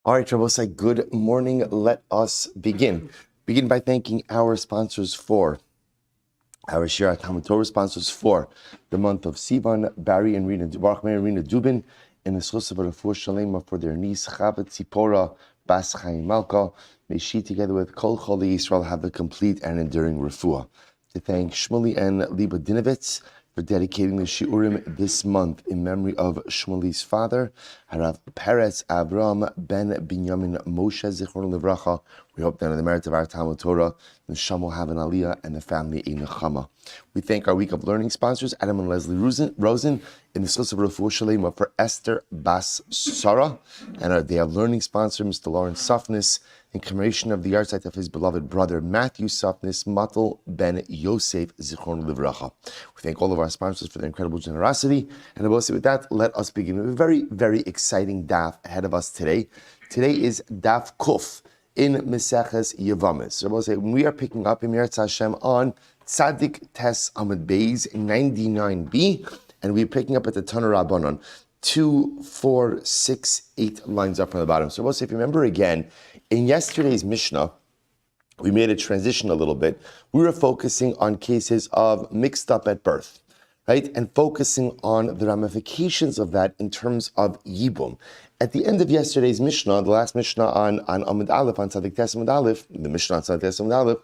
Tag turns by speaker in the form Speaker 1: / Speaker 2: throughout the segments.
Speaker 1: All right, Rabosai, good morning. Let us begin. Begin by thanking our sponsors for our Shir Talmud Torah sponsors for the month of Sivan, Barry and Rina Dubin, and the Schos of Refuah Shalema for their niece Chava Tzipora Bas Chaim Malka. May she, together with Kol Choli Yisrael, have a complete and enduring refuah. To thank Shmuley and Liba Dinovitz for dedicating the Shiurim this month in memory of Shmuley's father, Harav Peretz Avram Ben Binyamin Moshe Zichron Livracha. We hope that in the merit of our Talmud Torah, the Neshama will have an Aliyah and the family a Nechama. We thank our Week of Learning sponsors, Adam and Leslie Rosen, in the Schos of Refuah Shalema for Esther Bas Sarah, and our Day of Learning sponsor, Mr. Lawrence Sufness, in commemoration of the yahrzeit of his beloved brother Matthew Sufness Matel Ben Yosef Zichron Livracha. We thank all of our sponsors for their incredible generosity. And also with that, let us begin with a very, very exciting daf ahead of us today. Today is Daf Kuf in Meseches Yevamos. So when we are picking up in Yirtzeh Hashem on Tzadik Tes Amud Beis 99b, and we're picking up at the Tana Rabbanon 2, 4, 6, 8 lines up from the bottom. So if you remember again, in yesterday's Mishnah, we made a transition a little bit. We were focusing on cases of mixed up at birth, right? And focusing on the ramifications of that in terms of Yibum. At the end of yesterday's Mishnah, the last Mishnah on Amud Aleph, on Tzadik Tes Amud Aleph, the Mishnah on Tzadik Tes Amud Aleph,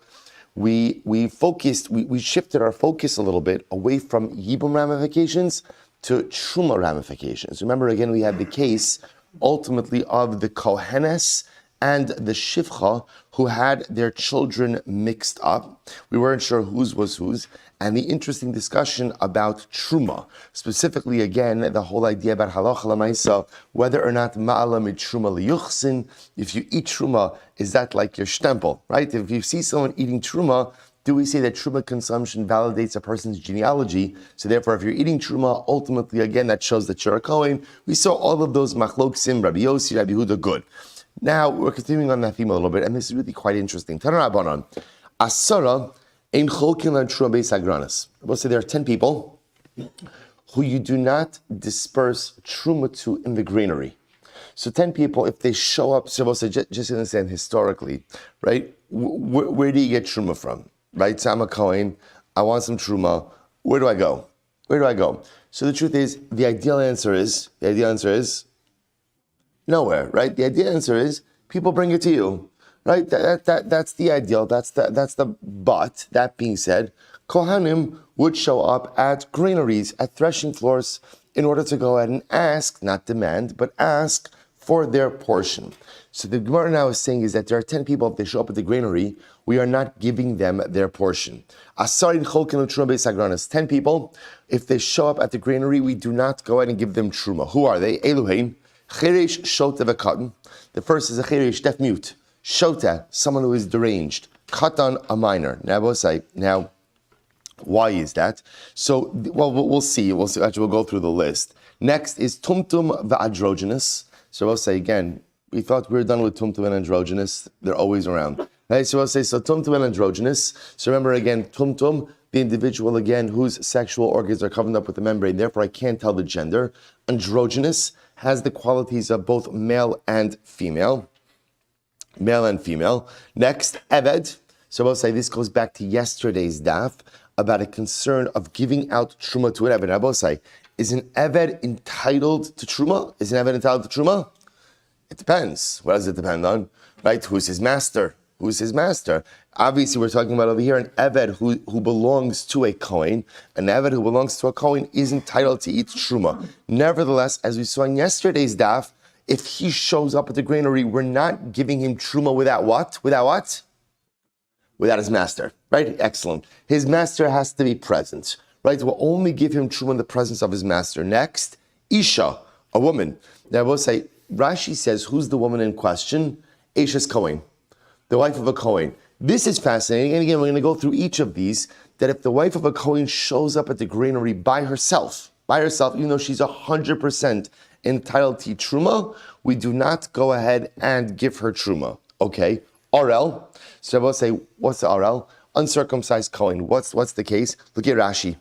Speaker 1: we shifted our focus a little bit away from Yibum ramifications to Truma ramifications. Remember again, we had the case ultimately of the Kohenes and the Shivcha who had their children mixed up. We weren't sure whose was whose. And the interesting discussion about Truma, specifically again, the whole idea about Halacha L'Maisa, whether or not Ma'ala mit Truma Liyuchsin, if you eat Truma, is that like your stempel, right? If you see someone eating Truma, do we say that Truma consumption validates a person's genealogy? So therefore, if you're eating Truma, ultimately, again, that shows that you're a Kohen. We saw all of those Machloksim, Rabbi Yossi, Rabbi Yehuda, good. Now, we're continuing on that theme a little bit, and this is really quite interesting. Tana Rabbanon, Asara ein cholkin la Truma beis hagranas. We'll say there are 10 people who you do not disperse Truma to in the granary. So 10 people, if they show up, so we'll say, just understand historically, right? Where do you get Truma from? Right, so I'm a Kohen, I want some Truma. Where do I go? Where do I go? So the truth is, the ideal answer is nowhere, right? The ideal answer is people bring it to you, right? That's the ideal. That's the but. That being said, Kohanim would show up at granaries, at threshing floors, in order to go ahead and ask, not demand, but ask for their portion. So the Gemara now is saying is that there are 10 people, if they show up at the granary, we are not giving them their portion. 10 people, if they show up at the granary, we do not go ahead and give them truma. Who are they? Eluhain, Cheresh, Shota, V'Katan. The first is a Cheresh, deaf mute. Shota, someone who is deranged. Katan, a minor. Now, why is that? So, well, we'll see. Actually, we'll go through the list. Next is Tumtum V'Androgynous. So we'll say again, we thought we were done with Tumtum and Androgynous. They're always around. Right? So we'll say, so Tumtum and Androgynous. So remember again, Tumtum, the individual again whose sexual organs are covered up with the membrane, therefore I can't tell the gender. Androgynous has the qualities of both male and female. Male and female. Next, Eved. So we'll say this goes back to yesterday's daf about a concern of giving out Truma to an Eved. I will say, is an Eved entitled to Truma? Is an Eved entitled to Truma? It depends. What does it depend on? Right? Who's his master? Who's his master? Obviously, we're talking about over here an Eved who belongs to a Kohen. An Eved who belongs to a Kohen is entitled to eat Truma. Nevertheless, as we saw in yesterday's daf, if he shows up at the granary, we're not giving him Truma without what? Without what? Without his master. Right? Excellent. His master has to be present. Right? We'll only give him Truma in the presence of his master. Next, Isha, a woman. Now, we'll say, Rashi says, who's the woman in question? Eshes Kohen, the wife of a Kohen. This is fascinating. And again, we're going to go through each of these, that if the wife of a Kohen shows up at the granary by herself, even though she's 100% entitled to Truma, we do not go ahead and give her Truma. Okay, RL. So I will say, what's the RL? Uncircumcised Kohen. What's the case? Look at Rashi.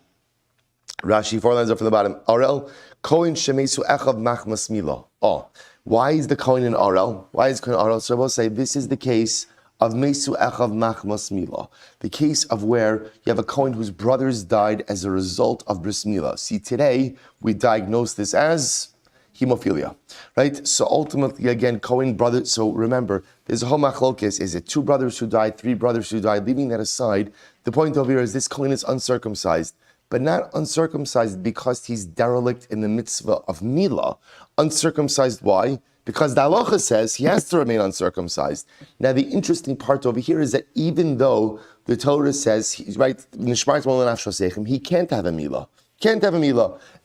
Speaker 1: Rashi, 4 lines up from the bottom. RL, Kohen shemesu echav machmas mila. Oh, Why is the Kohen an Arel? Why is Kohen Arel? So I will say this is the case of Mesu Echav Machmas Mila, the case of where you have a Kohen whose brothers died as a result of bris milah. See, today we diagnose this as hemophilia, right? So ultimately, again, Kohen brothers. So remember, there's a whole machlokes. Is it 2 brothers who died, 3 brothers who died? Leaving that aside, the point over here is this Kohen is uncircumcised, but not uncircumcised because he's derelict in the mitzvah of milah. Uncircumcised, why? Because the halacha says he has to remain uncircumcised. Now, the interesting part over here is that even though the Torah says, he can't have a milah,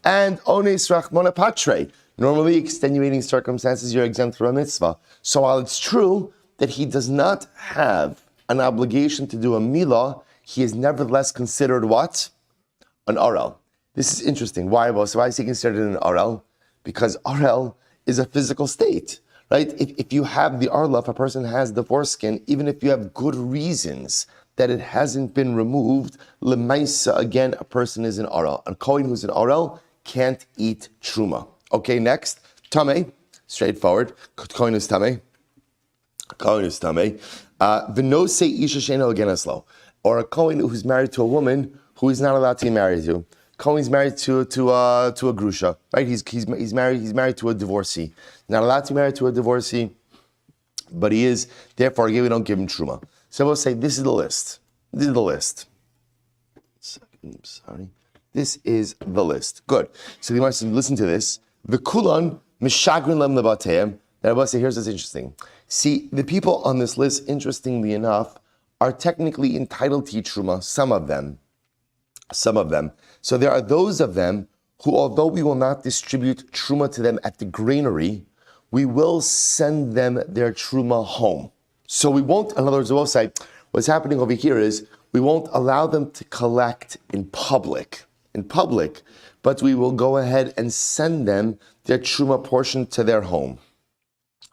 Speaker 1: and ones rachmana patre, normally extenuating circumstances, you're exempt from a mitzvah. So while it's true that he does not have an obligation to do a milah, he is nevertheless considered what? An arel. This is interesting. Why? Well, so why is he considered an arel? Because arel is a physical state, right? If you have the arla, if a person has the foreskin, even if you have good reasons that it hasn't been removed, lemaisa, again, a person is an arel. A kohen who's an arel can't eat truma. Okay, next, tameh, straightforward. Kohen is tameh. Kohen is tameh. V'nosei isha she'eino hageneslo, or a kohen who's married to a woman who is not allowed to be married to. Kohen's married to a grusha, right? He's married to a divorcee. Not allowed to be married to a divorcee, but he is. Therefore, again, we don't give him truma. So we'll say this is the list. This is the list. Sorry, this is the list. Good. So you must listen to this. The kulan mishagrin lem lebateim. Now I will say, here's what's interesting. See, the people on this list, interestingly enough, are technically entitled to eat truma. Some of them. So there are those of them who, although we will not distribute truma to them at the granary, we will send them their truma home. So we won't, in other words, we'll say, what's happening over here is we won't allow them to collect in public, but we will go ahead and send them their truma portion to their home.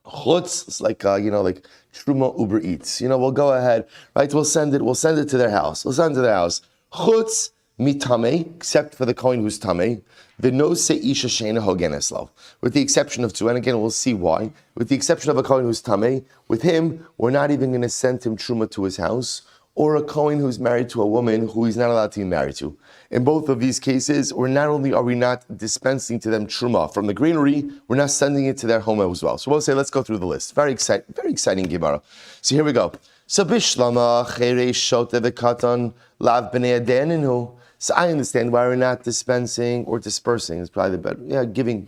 Speaker 1: Chutz, it's like like truma Uber Eats. We'll go ahead, right? We'll send it to their house. Chutz mitame, except for the kohen who's tameh, v'nosei isha she'eino hageneslo, with the exception of 2, and again we'll see why. With the exception of a kohen who's tameh, with him we're not even going to send him truma to his house, or a kohen who's married to a woman who he's not allowed to be married to. In both of these cases, not only are we not dispensing to them truma from the granary, we're not sending it to their home as well. So we'll say, let's go through the list. Very exciting Gemara. So here we go. So bishlama cherei shote v'katan lav b'nei adeninu. So I understand why we're not dispensing or dispersing. It's probably better. Yeah, giving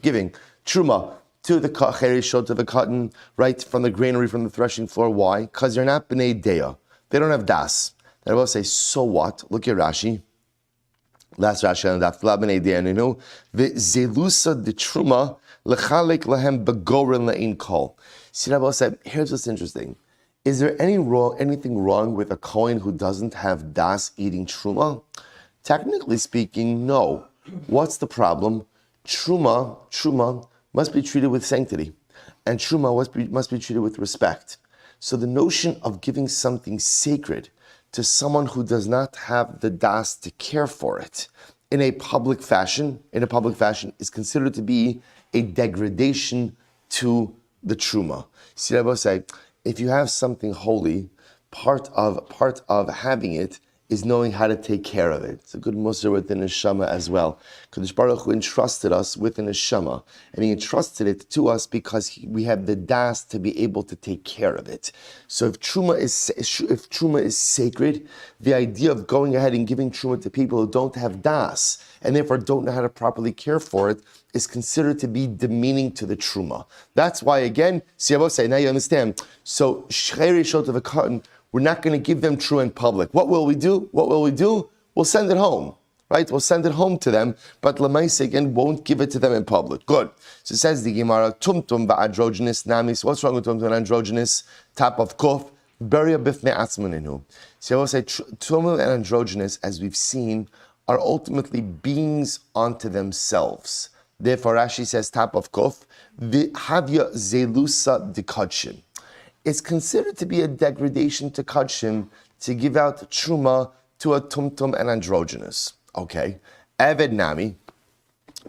Speaker 1: truma to the cherei shote v'katan, right from the granary, from the threshing floor. Why? Because they're not b'nei deya. They don't have das. Then I will say, so what? Look at Rashi. Last Rashi on that. B'nei deya, the zelusa the truma lechalek lahem begoren le'in kol. See, I will say, here's what's interesting. Is there anything wrong with a kohen who doesn't have das eating truma? Technically speaking, no. What's the problem? Truma must be treated with sanctity, and truma must be treated with respect. So the notion of giving something sacred to someone who does not have the das to care for it in a public fashion is considered to be a degradation to the truma. See, I will say, if you have something holy, part of having it is knowing how to take care of it. It's a good musar within neshama as well. Kadosh Baruch Hu entrusted us with a neshama, and He entrusted it to us because we have the das to be able to take care of it. So if truma is sacred, the idea of going ahead and giving truma to people who don't have das and therefore don't know how to properly care for it is considered to be demeaning to the truma. That's why, again, say now you understand. So shcherei shot of a cotton. We're not going to give them true in public. What will we do? We'll send it home, right? We'll send it home to them, but Lamaisa again won't give it to them in public. Good. So it says the Gemara, tumtum ba'androgynous nami. So what's wrong with tumtum and androgynous? Top of kuf, beria bifnei atzmaninu. So I will say tumtum and androgynous, as we've seen, are ultimately beings unto themselves. Therefore, Rashi says top of kuf, v'havya zelusa dikadshim. It's considered to be a degradation to Kadshim to give out truma to a tumtum and androgynous. Okay. Eved nami.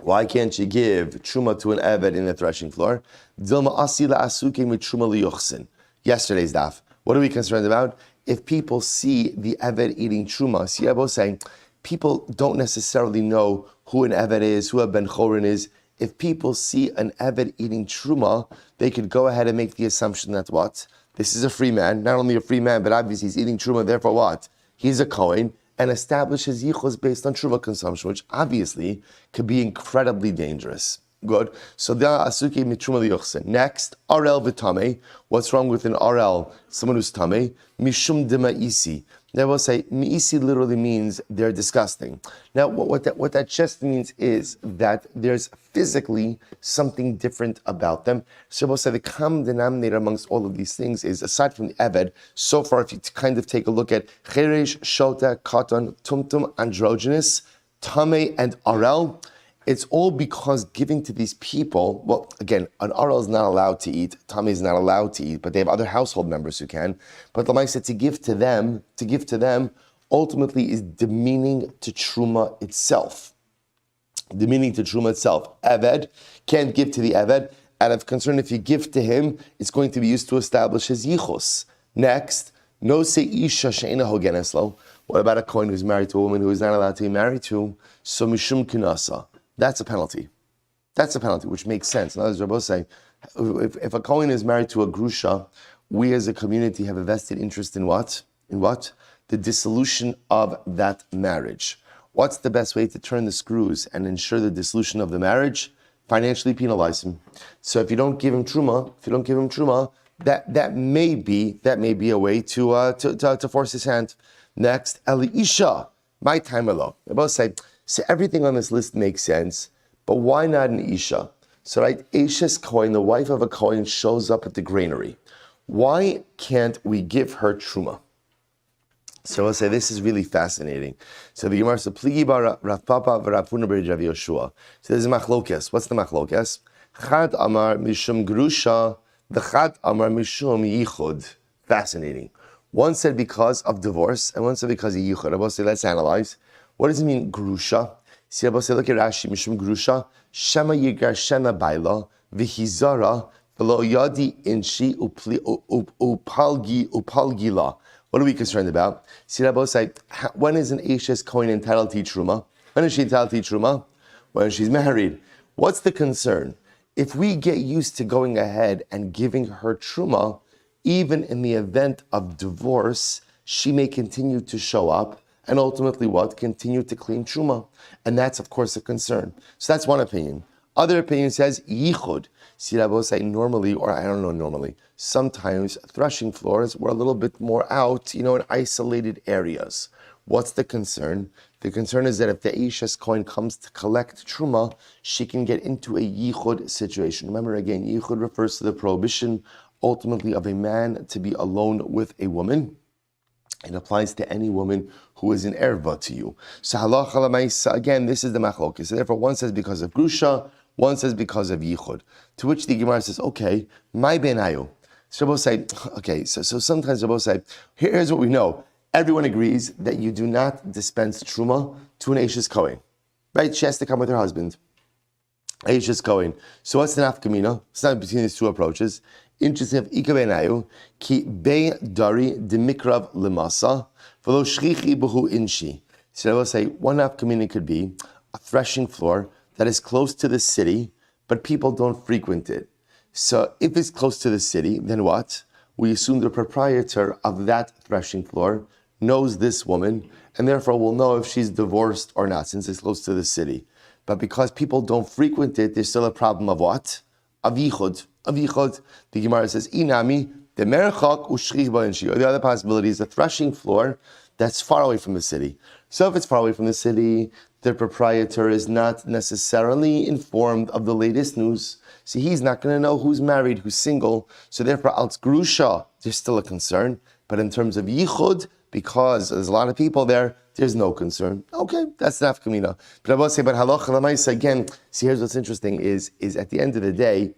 Speaker 1: Why can't you give truma to an eved in the threshing floor? Dilma asila asuke mit truma liyuchsin. Yesterday's daf. What are we concerned about? If people see the eved eating truma, see Yevamos saying, people don't necessarily know who an eved is, who a ben chorin is. If people see an eved eating truma, they could go ahead and make the assumption that what? This is a free man, not only a free man, but obviously he's eating truma, therefore what? He's a kohen, and establish his yichus based on truma consumption, which obviously could be incredibly dangerous. Good. So the asuki mitruma liyuchsin. Next, arel v'tamei. What's wrong with an arel? Someone who's tamei. Mishum dema'isi. They will say mi'isi literally means they're disgusting. Now, what that just means is that there's physically something different about them. So we'll say the common denominator amongst all of these things is, aside from the eved, so far if you kind of take a look at cheresh, shota, katan, tumtum, androgynous, tamei, and arel, it's all because giving to these people, well, again, an Arel is not allowed to eat, Tommy is not allowed to eat, but they have other household members who can. But the said to give to them, ultimately is demeaning to Truma itself. Demeaning to Truma itself. Eved can't give to the Eved. Out of concern, if you give to him, it's going to be used to establish his yichus. Next, no se isha she'ena hogeneslo. What about a kohen who's married to a woman who is not allowed to be married to? So mishum kinasa. That's a penalty. That's a penalty, which makes sense. In other words, Rabbi saying, if a Kohen is married to a Grusha, we as a community have a vested interest in what? In what? The dissolution of that marriage. What's the best way to turn the screws and ensure the dissolution of the marriage? Financially penalize him. So if you don't give him truma, that may be a way to force his hand. Next, Eli Isha, my time alone. Rabbi say, so everything on this list makes sense, but why not an Isha? So right, Isha's Kohen, the wife of a Kohen, shows up at the granary. Why can't we give her Truma? So I'll say this is really fascinating. So the Gemara says, Pligi bar Rav Papa v'Rav Huna bar Rav Yoshua. So there's a machlokes. What's the machlokes? Chad amar mishum grusha, the Chad amar mishum yichud. Fascinating. One said because of divorce, and one said because of yichud. I'll say, let's analyze. What does it mean, grusha? See, Abba say, look at Rashi, Mishum grusha, Shema yigar shena baila, v'hizara, v'lo yadi inshi upalgila. What are we concerned about? See, Abba say, when is an Eishes Kohen entitled to Truma? When is she entitled to Truma? When she's married. What's the concern? If we get used to going ahead and giving her Truma, even in the event of divorce, she may continue to show up, and ultimately what? Continue to claim truma. And that's, of course, a concern. So that's one opinion. Other opinion says, yichud. See, Rabbi say normally, or I don't know normally, sometimes threshing floors were a little bit more out, in isolated areas. What's the concern? The concern is that if the Eishes Kohen comes to collect truma, she can get into a yichud situation. Remember again, yichud refers to the prohibition, ultimately, of a man to be alone with a woman. It applies to any woman who is an erva to you. So halacha l'maisa, again, this is the machlokes. So therefore, one says because of grusha, one says because of yichud. To which the Gemara says, okay, my benayu. So Rabbi say, okay, so sometimes Rabbi say, here's what we know. Everyone agrees that you do not dispense truma to an Eishes Kohen. Right? She has to come with her husband. Eishes Kohen. So what's the nafkamina? It's not between these two approaches. Interesting of ikabenayu ki be dari demikrav lemasa v'lo shchichi b'hu inshi. So I will say one nafkamina could be a threshing floor that is close to the city, but people don't frequent it. So if it's close to the city, then what? We assume the proprietor of that threshing floor knows this woman, and therefore will know if she's divorced or not, since it's close to the city. But because people don't frequent it, there's still a problem of what? Of yichud. The Gemara says, Inami, the merchak u'shchich ba'inshi. Or the other possibility is the threshing floor that's far away from the city. So if it's far away from the city, the proprietor is not necessarily informed of the latest news. See, he's not going to know who's married, who's single. So therefore, als grusha, there's still a concern. But in terms of yichud, because there's a lot of people there, there's no concern. Okay, that's nafkamina. But I will say, but halacha l'maisa, again, see, here's what's interesting is at the end of the day,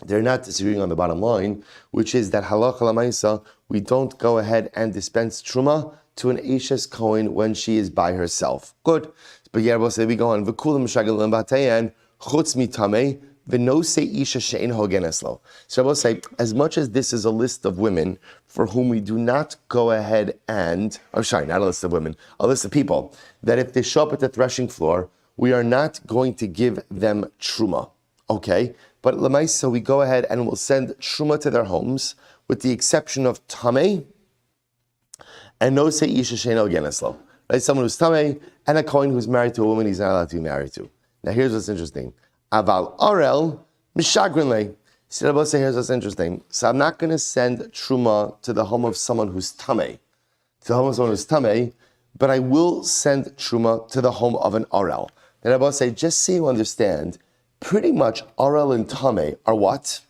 Speaker 1: they're not disagreeing on the bottom line, which is that halacha l'maisa, we don't go ahead and dispense truma to an Eishes Kohen when she is by herself. Good. But yeah, we'll say we go on. V'kulam shagalim batayan chutz mitame v'nose isha she'en hogen eslo. So we'll say, as much as this is a list of women for whom we do not go ahead and, not a list of women, a list of people, that if they show up at the threshing floor, we are not going to give them truma, okay? But lemaisa, we go ahead and we'll send truma to their homes, with the exception of tamei and no say isha sheino geneslo. Right, someone who's tamei and a kohen who's married to a woman he's not allowed to be married to. Now here's what's interesting. Aval arel mishagrinle. See, Rabbi say here's what's interesting. So I'm not going to send truma to the home of someone who's tamei, but I will send truma to the home of an arel. And Rabbi say, just so you understand, pretty much arel and tamei are what?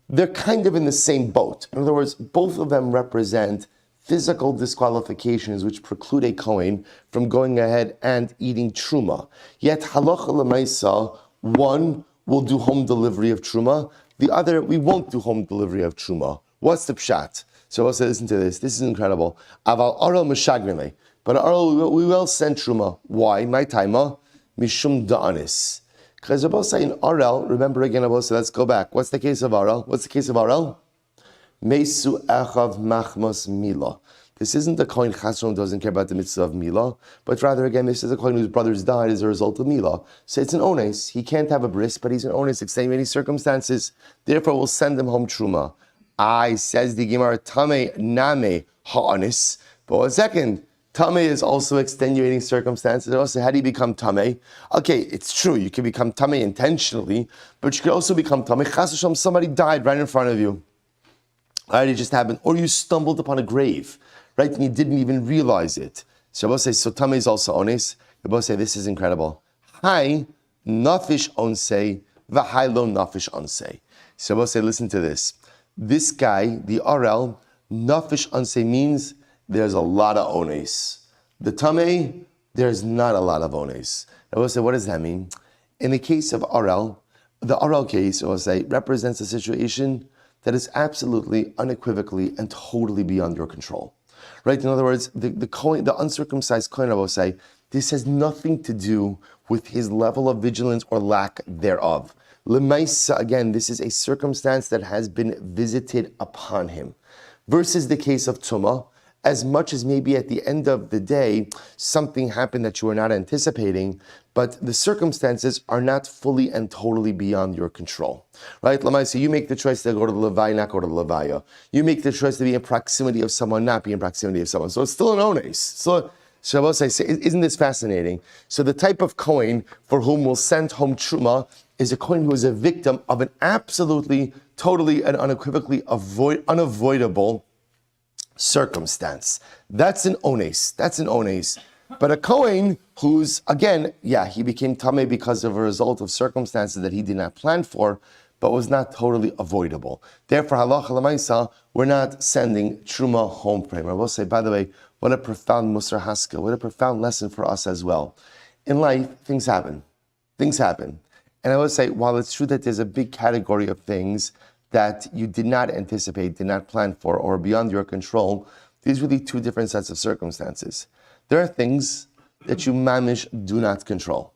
Speaker 1: They're kind of in the same boat. In other words, both of them represent physical disqualifications which preclude a kohen from going ahead and eating truma. Yet halacha l'maisa, one will do home delivery of truma, the other we won't do home delivery of truma. What's the pshat? So I'll say, listen to this. This is incredible. Aval arel mishagrinle, but arel we will send truma. Why? My taima mishum da'anis. Because Rabbi say in arel, remember again, Rabbi say, let's go back. What's the case of arel? What's the case of arel? Mesu echav machmas mila. This isn't a kohen chasron who doesn't care about the mitzvah of mila, but rather again, this is a kohen whose brothers died as a result of mila. So it's an ones. He can't have a bris, but he's an ones, extending any circumstances. Therefore, we'll send him home truma. Says the Gemara, tame name ha'anis. But 1 second, tame is also extenuating circumstances. Also, how do you become tame? Okay, it's true, you can become tame intentionally, but you can also become tame. Chas v'shalom, somebody died right in front of you. Right, it just happened. Or you stumbled upon a grave, right, and you didn't even realize it. So Rabbi says, so tame is also ones. Rabbi say, this is incredible. Hi, nafish onse, v'hai lo nafish onse. So Rabbi say, listen to this. This guy, the arel, nafish onse means there's a lot of ones. The tame, there's not a lot of ones. Rabbi say, what does that mean? In the case of arel, the arel case, Rabbi say, represents a situation that is absolutely, unequivocally, and totally beyond your control. Right? In other words, the uncircumcised kohen, I will say, this has nothing to do with his level of vigilance or lack thereof. L'maisa, again, this is a circumstance that has been visited upon him. Versus the case of tumah, as much as maybe at the end of the day, something happened that you were not anticipating, but the circumstances are not fully and totally beyond your control. Right? Lamaisa, you make the choice to go to the levaya, not go to the levaya. You make the choice to be in proximity of someone, not be in proximity of someone. So it's still an ones. So Shabbos, say, isn't this fascinating? So the type of kohen for whom we'll send home truma is a kohen who is a victim of an absolutely, totally, and unequivocally unavoidable circumstance. That's an ones. That's an ones. But a kohen who's, again, he became tamei because of a result of circumstances that he did not plan for, but was not totally avoidable. Therefore, halacha l'maisa, we're not sending truma home for him. I will say, by the way, what a profound musar haskell, what a profound lesson for us as well. In life, things happen. Things happen. And I will say, while it's true that there's a big category of things that you did not anticipate, did not plan for, or beyond your control, these are really two different sets of circumstances. There are things that you mamish do not control.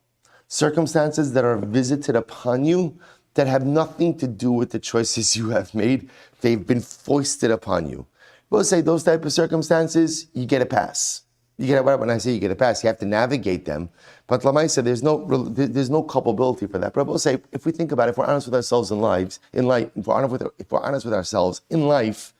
Speaker 1: Circumstances that are visited upon you that have nothing to do with the choices you have made. They've been foisted upon you. We'll say those type of circumstances, you get a pass. When I say you get a pass, you have to navigate them. But Lamaisa, there's no culpability for that. But we'll say, if we think about it, if we're honest with ourselves if we're honest with ourselves in life,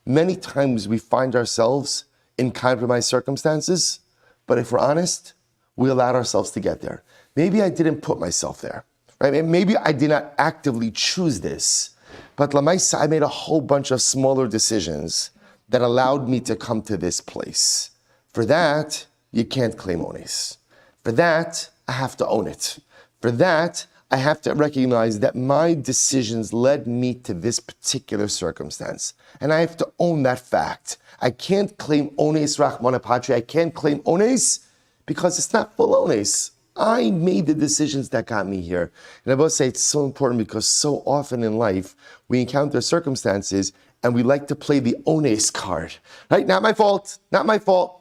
Speaker 1: many times we find ourselves in compromised circumstances, but if we're honest, we allowed ourselves to get there. Maybe I didn't put myself there, right? Maybe I did not actively choose this, but Lamaisa, I made a whole bunch of smaller decisions that allowed me to come to this place. For that, you can't claim ones. For that, I have to own it. For that, I have to recognize that my decisions led me to this particular circumstance. And I have to own that fact. I can't claim ones rachmana patri. I can't claim ones because it's not full ones. I made the decisions that got me here. And I will say it's so important because so often in life, we encounter circumstances and we like to play the ones card. Right? Not my fault. Not my fault.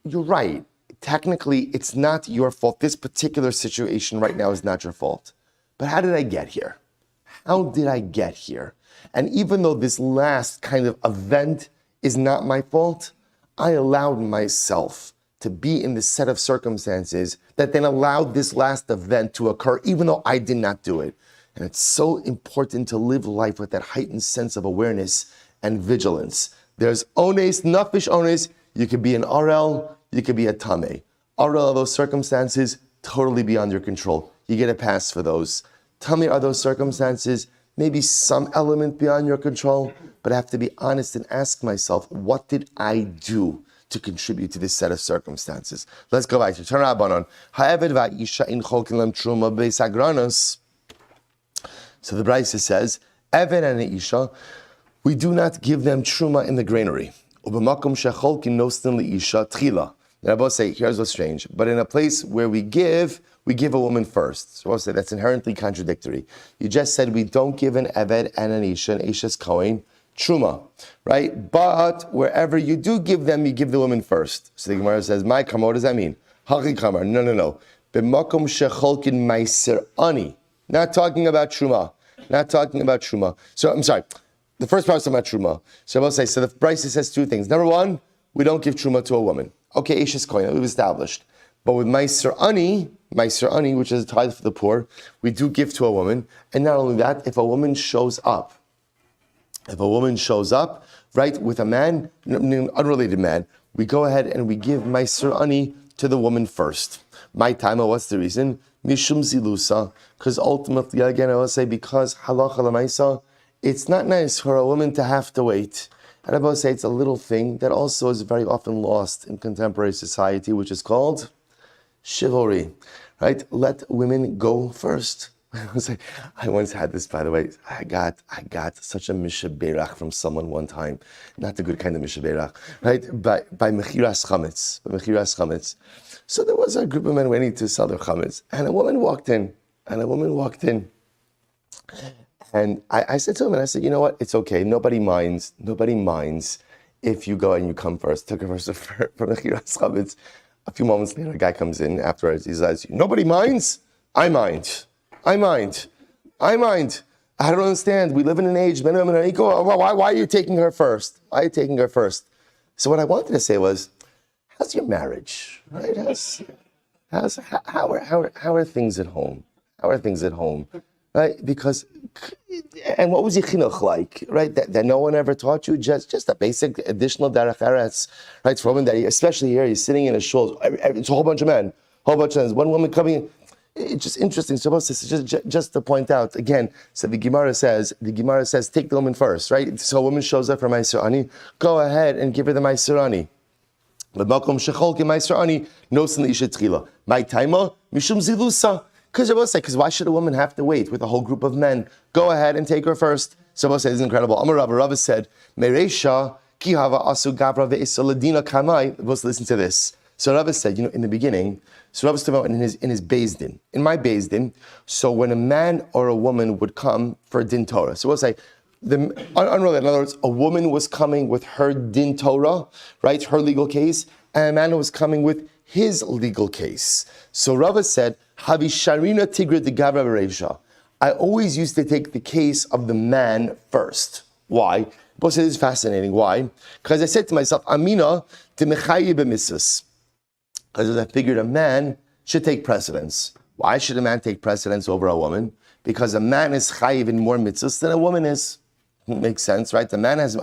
Speaker 1: You're right. technically, it's not your fault. This particular situation right now is not your fault. But how did I get here? How did I get here? And even though this last kind of event is not my fault, I allowed myself to be in this set of circumstances that then allowed this last event to occur, even though I did not do it. And it's so important to live life with that heightened sense of awareness and vigilance. There's ones, nafish ones. You could be an RL, you could be a tameh. RL are those circumstances totally beyond your control. You get a pass for those. Tameh are those circumstances, maybe some element beyond your control, but I have to be honest and ask myself, what did I do to contribute to this set of circumstances? Let's go back to Turn Rabbanon. So the Brisa says, Eved and Isha, we do not give them truma in the granary. The Rabbi say, here's what's strange. But in a place where we give a woman first. So I'll say that's inherently contradictory. You just said we don't give an Eved and an Isha's Kohen, truma, right? But wherever you do give them, you give the woman first. So the Gemara says, "My kamar, what does that mean?" Haki kamar, no. B'makom shecholkin meiser ani. Not talking about truma. So I'm sorry. The first part is about truma. So I will say, so the Brisa says two things. Number one, we don't give truma to a woman. Okay, Isha's Kohen, we've established. But with meiser ani, which is a tithe for the poor, we do give to a woman. And not only that, if a woman shows up, right, with a man, unrelated man, we go ahead and we give meiser ani to the woman first. My time, what's the reason? Mishum zilusa, because ultimately, again, I will say, because halacha l'maisa, it's not nice for a woman to have to wait. And I will say it's a little thing that also is very often lost in contemporary society, which is called chivalry, right? Let women go first. I once had this, by the way. I got such a mishaberach from someone one time, not the good kind of mishaberach, right? By mechiras chametz. So there was a group of men waiting to sell their chametz, and a woman walked in. And I said to him, I said, you know what? It's okay. Nobody minds if you go and you come first. Took her first for mechiras chametz. A few moments later, a guy comes in afterwards. He says, nobody minds? I mind. I don't understand. We live in an age, why are you taking her first? So what I wanted to say was, how's your marriage? Right? How are things at home? Right? Because, and what was your chinuch like? Right? That no one ever taught you? Just a basic additional derech eretz, right? For a woman that, especially here, you're sitting in a shul, it's a whole bunch of men. One woman coming in. It's just interesting. So just to point out again. So the Gemara says, take the woman first, right? So a woman shows up for Meiser Ani, go ahead and give her the Meiser Ani. My taima mishum zilusa. Because why should a woman have to wait with a whole group of men? Go ahead and take her first. So Rabbi says, it's incredible. Amar Rabbi said, Mereisha ki hava asu gavra ve'isoladina kamai. Let's listen to this. So Rabbi said, in the beginning, so Rabbi talking about in his Beis Din, in my Beis Din, so when a man or a woman would come for Din Torah, so we'll say, unrelated, in other words, a woman was coming with her Din Torah, right, her legal case, and a man was coming with his legal case. So Rabbi said, Havi Sharina Tigra de Gavra Bereisha. I always used to take the case of the man first. Why? Because it is fascinating. Why? Because I said to myself, Amina de Mechayi b'mitzvos. Because I figured a man should take precedence. Why should a man take precedence over a woman? Because a man is chayiv in more mitzvahs than a woman is. Makes sense, right? A man has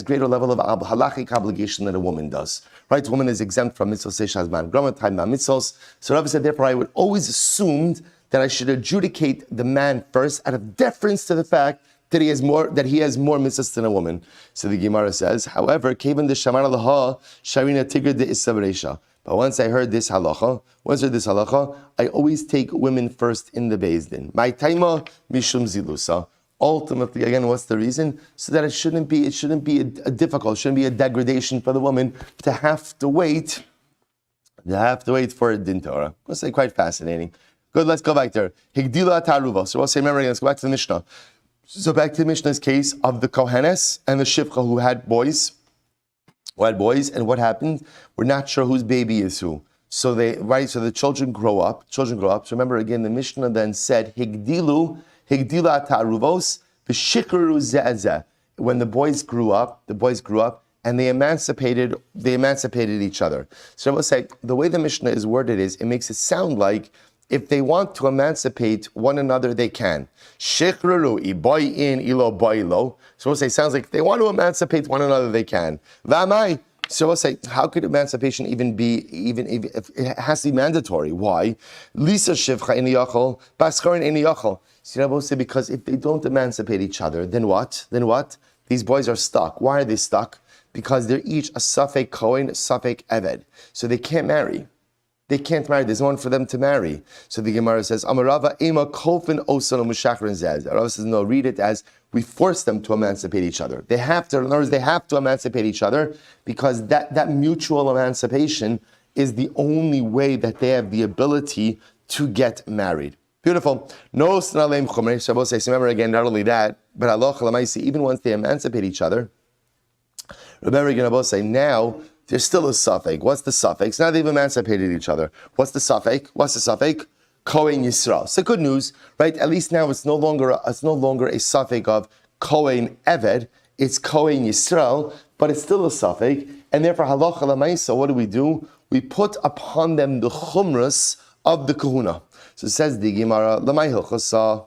Speaker 1: greater level of halachic obligation than a woman does. Right? A woman is exempt from mitzvahs, shazman, gramatai, mitzvahs. So Rabbi said, therefore, I would always assumed that I should adjudicate the man first out of deference to the fact that he has more mitzvahs than a woman. So the Gemara says, however, kevan de shamar laha sharina tigr de isaveresha. But once I heard this halacha, I always take women first in the Beis Din. My taima mishum zilusa. Ultimately, again, what's the reason? So that it shouldn't be a degradation for the woman to have to wait for a Din Torah. Let's say quite fascinating. Good, let's go back there. Higdila taruva. So we'll say, remember again, let's go back to the Mishnah. So back to the Mishnah's case of the Kohenes and the Shivcha who had boys. who had boys, and what happened? We're not sure whose baby is who. So so the children grow up. So remember again, the Mishnah then said, Higdilu ataruvos v'shikru ze'ezeh. When the boys grew up, and they emancipated each other. So I will say, the way the Mishnah is worded it makes it sound like if they want to emancipate one another, they can. Shikruru iboyin ilo boilo. So we'll say, sounds like if they want to emancipate one another, they can. V'amai. So we'll say, how could emancipation even if it has to be mandatory? Why? Lisa shivcha eni yachol, baskarin eni yachol. So we'll say, because if they don't emancipate each other, then what? These boys are stuck. Why are they stuck? Because they're each a Safek Kohen, Safek Eved. So they can't marry. There's no one for them to marry. So the Gemara says, Amarava ema kolfin osano mushachrin zez. Rava says, no, read it as we force them to emancipate each other. They have to emancipate each other because that mutual emancipation is the only way that they have the ability to get married. Beautiful. No snaleim chumrei. Shabbos says, remember again, not only that, but halacha l'maisi, even once they emancipate each other, remember again, Shabbos say, now there's still a suffix. What's the suffix? Now they've emancipated each other. What's the suffix? Kohen Yisrael. So good news, right? At least now it's no longer a suffix of Kohen Eved. It's Kohen Yisrael, but it's still a suffix. And therefore, halacha l'maisa, what do? We put upon them the chumras of the kahuna. So it says the Gemara, l'may hilchasa.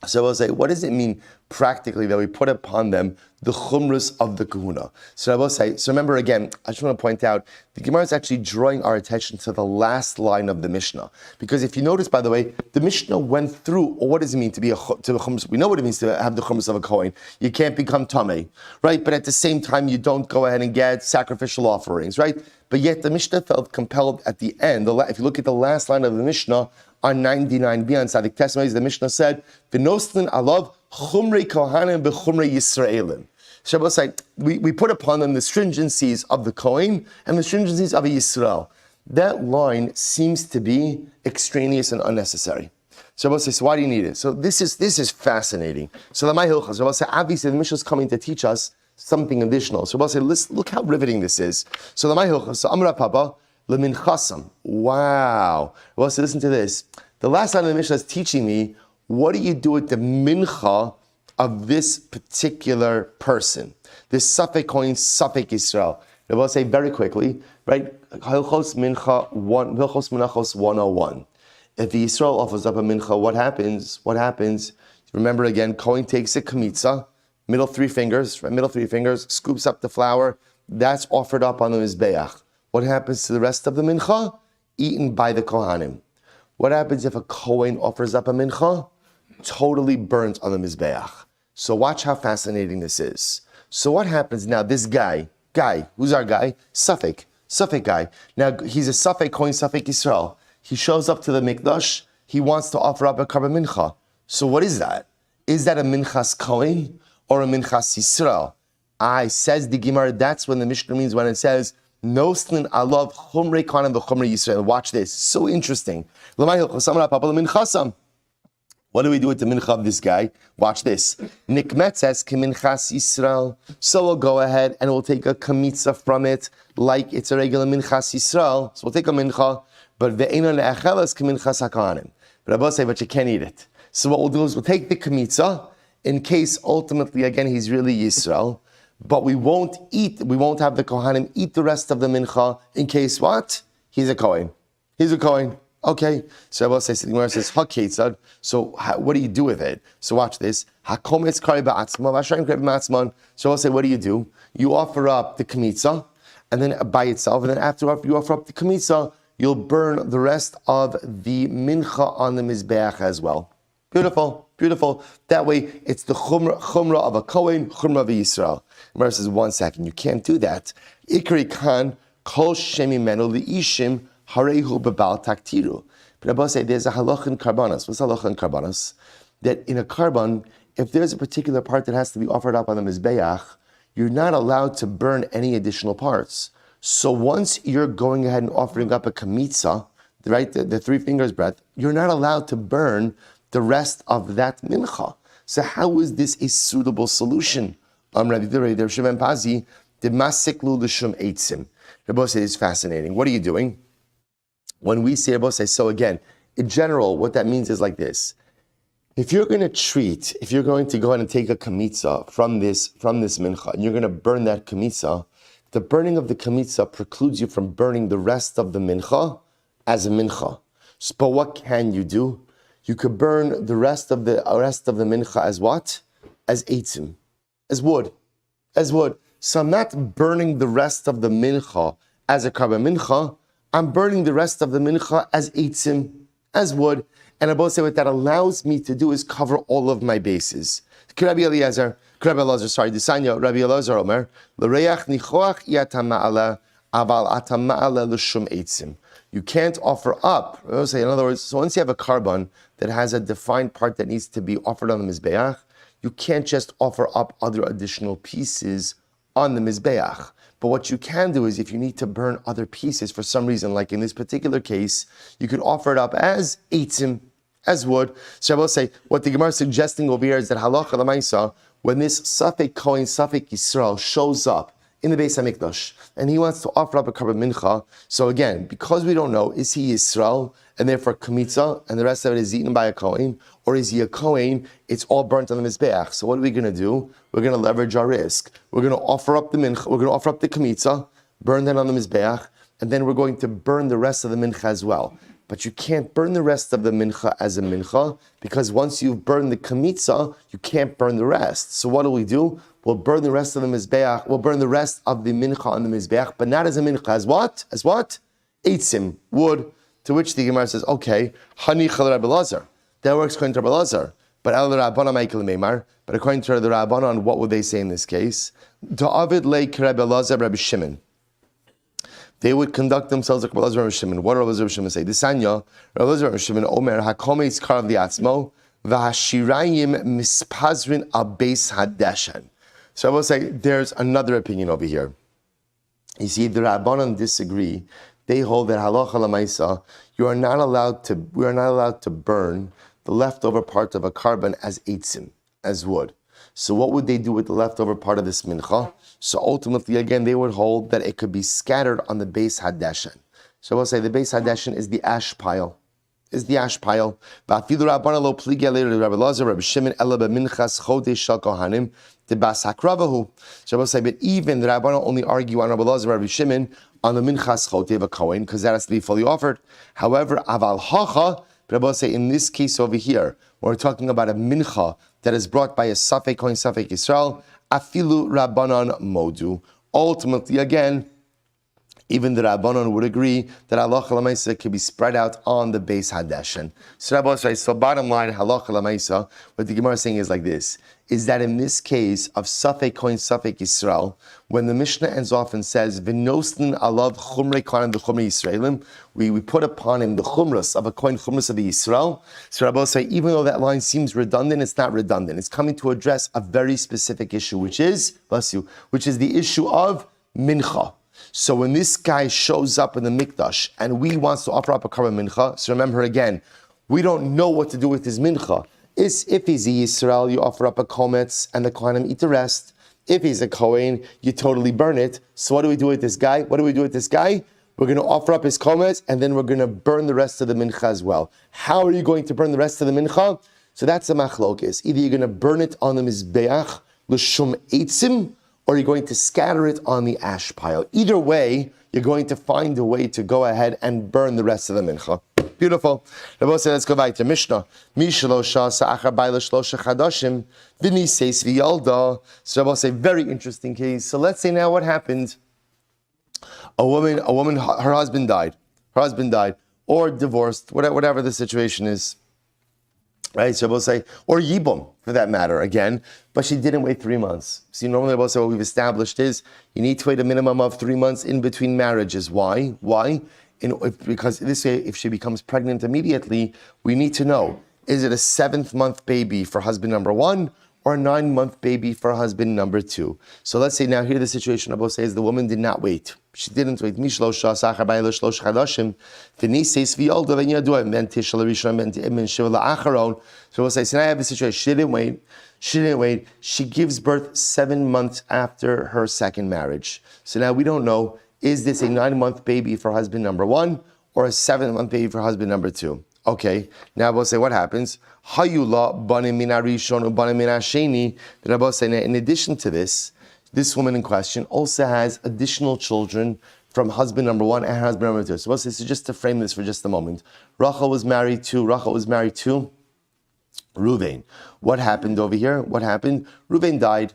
Speaker 1: So we'll say, what does it mean practically that we put upon them the chumras of the kahuna? So I will say, so remember again, I just want to point out, the Gemara is actually drawing our attention to the last line of the Mishnah. Because if you notice, by the way, the Mishnah went through, what does it mean to be a chumras? We know what it means to have the chumras of a Kohen. You can't become tamei, right? But at the same time, you don't go ahead and get sacrificial offerings, right? But yet the Mishnah felt compelled at the end. If you look at the last line of the Mishnah, on 99b on Tzaddik Testimonies, the Mishnah said, "V'noslin alav chumrei kohanim b'chumrei Yisraelim." Shabbos said, we put upon them the stringencies of the Kohen and the stringencies of a Yisrael. That line seems to be extraneous and unnecessary. Shabbos says, so why do you need it? So this is fascinating. So the Hilchas, Shabbos said, obviously the Mishnah is coming to teach us something additional. So Shabbos said, look how riveting this is. So the Hilchas, so Amra Papa. Wow. Well, so listen to this. The last line of the Mishnah is teaching me, what do you do with the mincha of this particular person? This Safek Kohen, Safek Yisrael. I will say very quickly, right? Hilchos Menachos 101. If the Yisrael offers up a mincha, what happens? Remember again, Kohen takes a kamitza, middle three fingers, scoops up the flour, that's offered up on the Mizbeach. What happens to the rest of the mincha? Eaten by the Kohanim. What happens if a Kohen offers up a mincha? Totally burnt on the Mizbeach. So watch how fascinating this is. So what happens now? This guy, who's our guy? Safek guy. Now he's a Safek Kohen, Safek Yisrael. He shows up to the Mikdash. He wants to offer up a karban mincha. So what is that? Is that a minchas Kohen or a minchas Yisrael? Says the Gemara, that's when the Mishnah means when it says, Noslin alav chumrei kohanim v'chumrei Yisrael. Watch this. So interesting. What do we do with the mincha of this guy? Watch this. Nikmetzes keminchas Yisrael. So we'll go ahead and we'll take a kamitza from it, like it's a regular minchas Yisrael. So we'll take a mincha, but ve'eino le'achelas keminchas hakohanim. But Abba say, but you can't eat it. So what we'll do is we'll take the kamitza, in case ultimately, again, he's really Yisrael. But we won't have the Kohanim eat the rest of the mincha in case what? He's a Kohen. Okay. So Rabbi says, the Gemara says, HaKetzad. So what do you do with it? So watch this. HaKometz kari ba'atzma, v'ashayim kari ba'atzman. So Rabbi say, what do? You offer up the kamitza, and then by itself, and then after you offer up the kamitza, you'll burn the rest of the mincha on the Mizbeach as well. Beautiful. That way, it's the chumrah of a Kohen, chumrah of a Yisrael. Gemara says, 1 second, you can't do that. Ikri kan kol shemimenu liishim harehu bebal taktiru. But Abba say there's a halach in karbanos. What's halach in karbanos? That in a karban, if there's a particular part that has to be offered up on the mizbeach, you're not allowed to burn any additional parts. So once you're going ahead and offering up a kamitza, right, the 3 fingers breadth, you're not allowed to burn the rest of that mincha. So how is this a suitable solution? Rabbi Shimon Pazi, Demasiklu l'shum eitzim. Rabbi says it's fascinating. What are you doing? When we say Rabbi says, so again, in general, what that means is like this. If you're going to go ahead and take a kamitza from this mincha, and you're going to burn that kamitza, the burning of the kamitza precludes you from burning the rest of the mincha as a mincha. So, but what can you do? You could burn the rest of the mincha as what? As eitzim, as wood. So I'm not burning the rest of the mincha as a karban mincha. I'm burning the rest of the mincha as eitzim, as wood. And I both say what that allows me to do is cover all of my bases. Rabbi Elazar, Omer, l'reach nichoach yatama'ala, aval atama'ala l'shum eitzim. You can't offer up. I say, in other words, so once you have a karban that has a defined part that needs to be offered on the mizbeach, you can't just offer up other additional pieces on the mizbeach. But what you can do is, if you need to burn other pieces for some reason, like in this particular case, you could offer it up as eitzim, as wood. So I will say, what the Gemara is suggesting over here is that halacha l'maisa, when this Safek Kohen, Safek Yisrael shows up in the Beis HaMikdash, and he wants to offer up a karban mincha, so again, because we don't know, is he Yisrael, and therefore kamitza, and the rest of it is eaten by a Kohen, or is he a Kohen, it's all burnt on the Mizbeach. So what are we going to do? We're going to leverage our risk. We're going to offer up the mincha, we're going to offer up the kamitza, burn that on the Mizbeach, and then we're going to burn the rest of the mincha as well. But you can't burn the rest of the mincha as a mincha, because once you've burned the kamitza, you can't burn the rest. So what do? We'll burn the rest of the mizbeach, we'll burn the rest of the mincha on the mizbeach, but not as a mincha, as what? As what? Eitzim, wood. To which the Gemara says, okay, hani chal Rabbi Elazar. That works according to Rabbi Elazar. But el Rabbana Michael Meimar. But according to the Rabbanon, what would they say in this case? Da'avid leik Rabbi Elazar, Rabbi Shimon. They would conduct themselves like Rabbi Elazar, Rabbi Shimon. What does Rabbi Elazar, Rabbi Shimon say? Disanya, Rabbi Elazar, Rabbi Shimon, Omer, hakomeis karav liatzmo, v'hashirayim mispazrin abeis hadeshan. So I will say, there's another opinion over here. You see, the Rabbanon disagree. They hold that halacha l'maisa, we are not allowed to burn the leftover part of a karban as eitzim, as wood. So what would they do with the leftover part of this mincha? So ultimately, again, they would hold that it could be scattered on the Beis Hadeshen. So I will say the Beis Hadeshen is the ash pile. So I will say, but even the Rabbanon only argue on Rabbi Elazar, Rabbi Shimon on the minchas chote of a kohen, because that has to be fully offered. However, aval hacha, Rabbi say in this case over here, we're talking about a mincha that is brought by a Safek Kohen, Safek Yisrael, afilu Rabbanon modu. Ultimately, again, even the Rabbanon would agree that halacha l'maisa can be spread out on the Beis Hadeshen. So Rabbi says, so bottom line, halacha l'maisa, what the Gemara is saying is like this, is that in this case of Safek Kohen, Safek Yisrael, when the Mishnah ends off and says, V'nostin alav chumrei kohen v'chumrei Yisraelim, we put upon him the chumras of a kohen, chumras of the Yisrael. So Rabbi say, even though that line seems redundant, it's not redundant. It's coming to address a very specific issue, which is the issue of mincha. So when this guy shows up in the mikdash and we wants to offer up a karban mincha, so remember again, we don't know what to do with his mincha. If he's a Yisrael, you offer up a kometz and the kohanim eat the rest. If he's a kohen, you totally burn it. So what do we do with this guy? We're going to offer up his kometz and then we're going to burn the rest of the mincha as well. How are you going to burn the rest of the mincha? So that's a machlokes. Either you're going to burn it on the mizbeach, l'shum eitzim, or you're going to scatter it on the ash pile. Either way, you're going to find a way to go ahead and burn the rest of the mincha. Beautiful. Rabbi said, let's go back to Mishnah. Mishlosha sa'achar bayla shlosha chadashim v'niseis v'yalda. So Rabbi said, very interesting case. So let's say now what happened. A woman, her husband died, or divorced, whatever the situation is. Right, so we'll say, or Yibum, for that matter, again, but she didn't wait 3 months. See, normally we'll say what we've established is, you need to wait a minimum of 3 months in between marriages. Why? Because this way, if she becomes pregnant immediately, we need to know, is it a 7th month baby for husband number 1, or a 9-month baby for husband number 2. So let's say now here the situation Rabbi says the woman did not wait. She didn't wait. So we'll say, so now I have the situation. She didn't wait. She gives birth 7 months after her second marriage. So now we don't know, is this a 9-month baby for husband number 1 or a 7-month baby for husband number 2? Okay, now we'll say what happens. Hayula banim min harishon ubanim min hasheni. Then Rabbi say, in addition to this woman in question also has additional children from husband number 1 and husband number 2. So this is just to frame this for just a moment. Rachel was married to Ruvain. What happened over here? What happened? Ruvain died.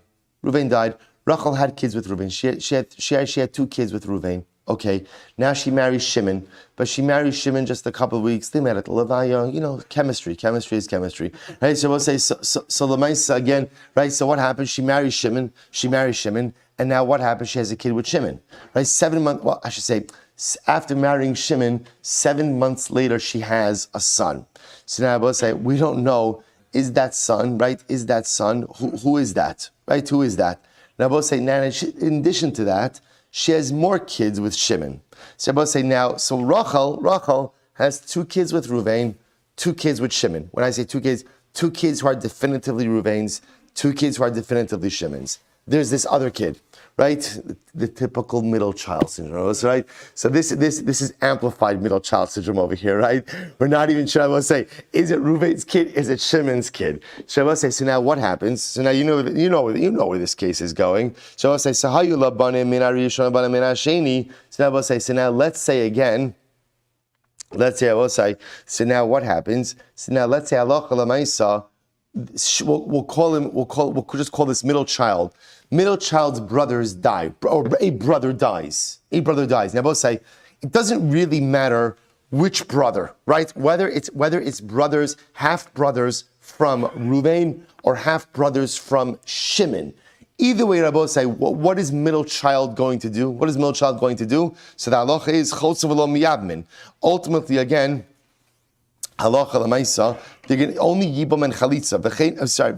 Speaker 1: Rachel had kids with Ruvain. She had 2 kids with Ruvain. Okay, now she marries Shimon, but she marries Shimon just a couple of weeks. They met at the Levaya, chemistry. Chemistry is chemistry, right? So we'll say, so Lamaisa again, right? So what happens? She marries Shimon, and now what happens? She has a kid with Shimon, right? 7 months, well, I should say, after marrying Shimon, 7 months later, she has a son. So now we'll say, we don't know, is that son, right? Is that son? Who is that, right? Who is that? Now we'll say, now in addition to that, she has more kids with Shimon. So Rabbi say now, so Rachel has 2 kids with Ruvain, 2 kids with Shimon. When I say 2 kids who are definitively Ruvain's, 2 kids who are definitively Shimon's. There's this other kid, right? The typical middle child syndrome, right? So this is amplified middle child syndrome over here, right? We're not even sure. I will say, is it Ruvain's kid? Is it Shimon's kid? So I will say, so now what happens? So now you know where this case is going. So I will say, so how you love banim min harishon banim min hasheni? So now I will say, so now let's say again. I will say, so now what happens? So now let's say halacha l'maisa. We'll just call this middle child. Middle child's brothers die, or a brother dies. Now both say it doesn't really matter which brother, right? Whether it's brothers, half brothers from Ruvain or half brothers from Shimon. Either way, Rabbi say, what is middle child going to do? So the halacha is chotzav v'lo miyabmin. Ultimately, again, halacha l'maisa, they're going only yibum and chalitza.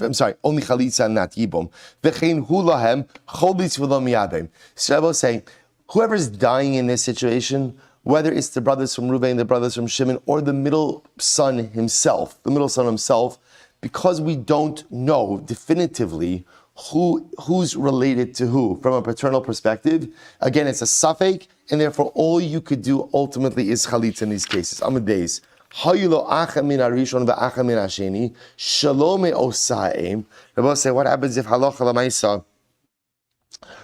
Speaker 1: I'm sorry, only chalitza and not yibum. V'chein hu lahem cholitz v'lo miyabim. So I will say, whoever's dying in this situation, whether it's the brothers from Ruvain, the brothers from Shimon, or the middle son himself, because we don't know definitively who's related to who from a paternal perspective. Again, it's a suffix, and therefore all you could do ultimately is chalitza in these cases. Amadeus. Hayulo acha min harishon ve'acha min hasheni shalom osaim. Rabbi say, what happens if halacha l'maisa?